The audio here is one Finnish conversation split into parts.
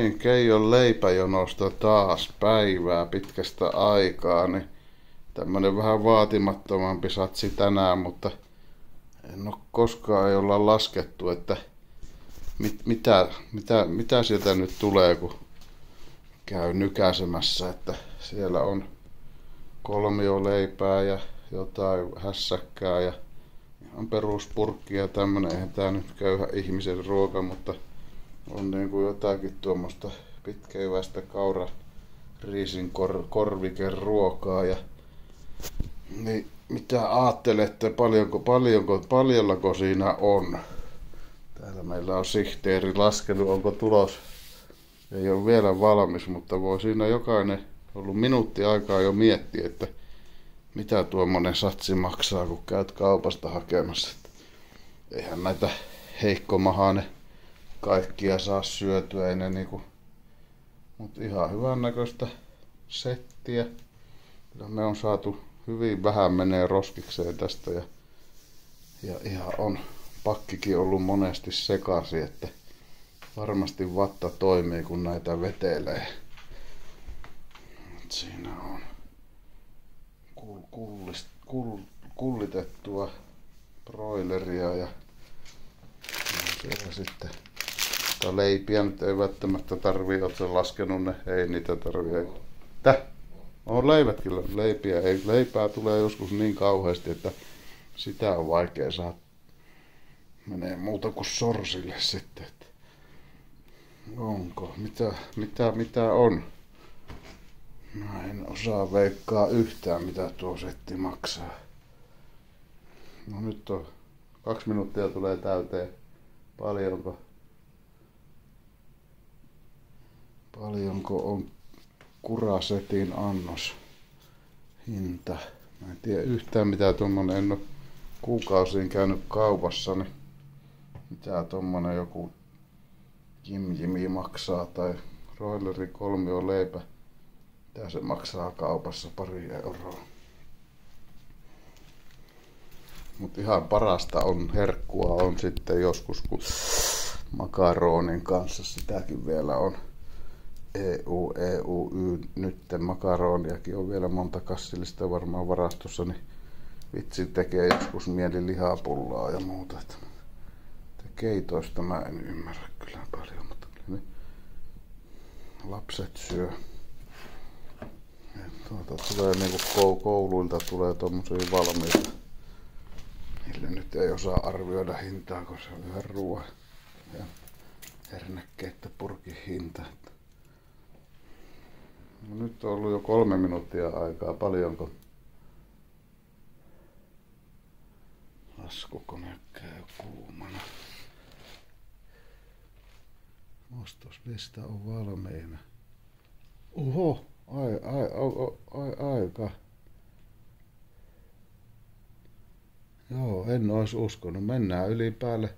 niin, Keijon leipäjonosta taas päivää pitkästä aikaa, niin tämmönen vähän vaatimattomampi satsi tänään, mutta en ole koskaan ei olla laskettu, että mitä sieltä nyt tulee, kun käy nykäsemässä, että siellä on kolmioleipää ja jotain hässäkkää ja ihan peruspurkki ja tämmönen, eihän tää nyt köyhä ihmisen ruoka, mutta on niinku jotakin tuommoista pitkäiväistä kaurariisin korvikeruokaa ja niin mitä ajattelette, paljollako siinä on? Täällä meillä on sihteeri laskenut, onko tulos? Ei ole vielä valmis, mutta voi siinä jokainen ollut minuutti aikaa jo miettiä, että mitä tuommoinen satsi maksaa, kun käyt kaupasta hakemassa. Eihän näitä heikkomahainen kaikkia saa syötyä, ei ne niinku, mutta ihan hyvän näköistä settiä. Kyllä me on saatu hyvin vähän menee roskikseen tästä ja ihan on pakkikin ollut monesti sekasi, että varmasti vatta toimii, kun näitä vetelee. Siinä on kullitettua broileria ja siellä sitten leipiä nyt ei välttämättä tarvii, oot sen laskenut ne, ei niitä tarvii. On leivätkin, leipiä ei, leipää tulee joskus niin kauheasti, että sitä on vaikea saada. Menee muuta kuin sorsille sitten. Onko? Mitä on? Mä en osaa veikkaa yhtään, mitä tuo setti maksaa. No nyt on 2 minuuttia tulee täyteen. Paljonko on kurasetin annos hinta? Mä en tiedä yhtään mitä tommonen, en oo kuukausiin käynyt kaupassa, niin mitä tommonen joku Jimmy maksaa tai broileri kolmio leipä. Mitä se maksaa kaupassa, 2 euroa. Mut ihan parasta on herkkua on sitten joskus, kun makaronin kanssa sitäkin vielä on. Nytten makaroniakin on vielä monta kassillista varmaan varastossa, niin vitsi tekee joskus mieli lihapullaa ja muuta. Keitoista mä en ymmärrä kyllä paljon, mutta kyllä lapset syö. Tulee niinku kouluilta tulee tommosia valmiita. Niille nyt ei osaa arvioida hintaa, kun se on yhden ruoan ja hernekeittopurkin hinta. No nyt on ollut jo 3 minuuttia aikaa. Paljonko? Laskukone käy kuumana. Ostoslista on valmiina. Oho! Aika. Joo, en ois uskonut. Mennään yli päälle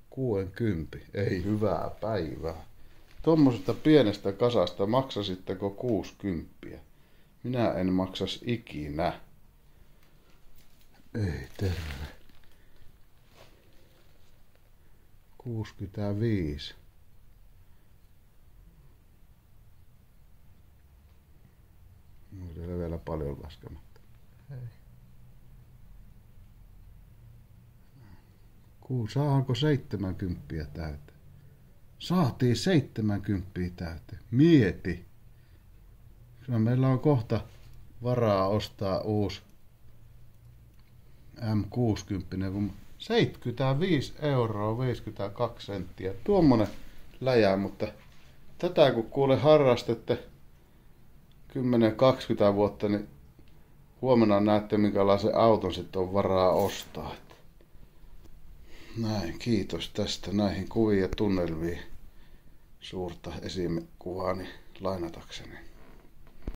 60. Ei hyvää päivää. Tuommoisesta pienestä kasasta maksasitteko 60? Minä en maksas ikinä. Ei terve. 65. No, vielä paljon laskematta. Ei. Saanko 70 täyteen? Saatiin 70 täyteen. Mieti. Meillä on kohta varaa ostaa uusi M60. 75 euroa 52 senttiä. Tuommoinen läjä, mutta tätä kun kuule harrastette 10-20 vuotta, niin huomenna näette minkälaisen auton sitten on varaa ostaa. Näin, kiitos tästä näihin kuviin ja tunnelmiin suurta esikuvaani lainatakseni.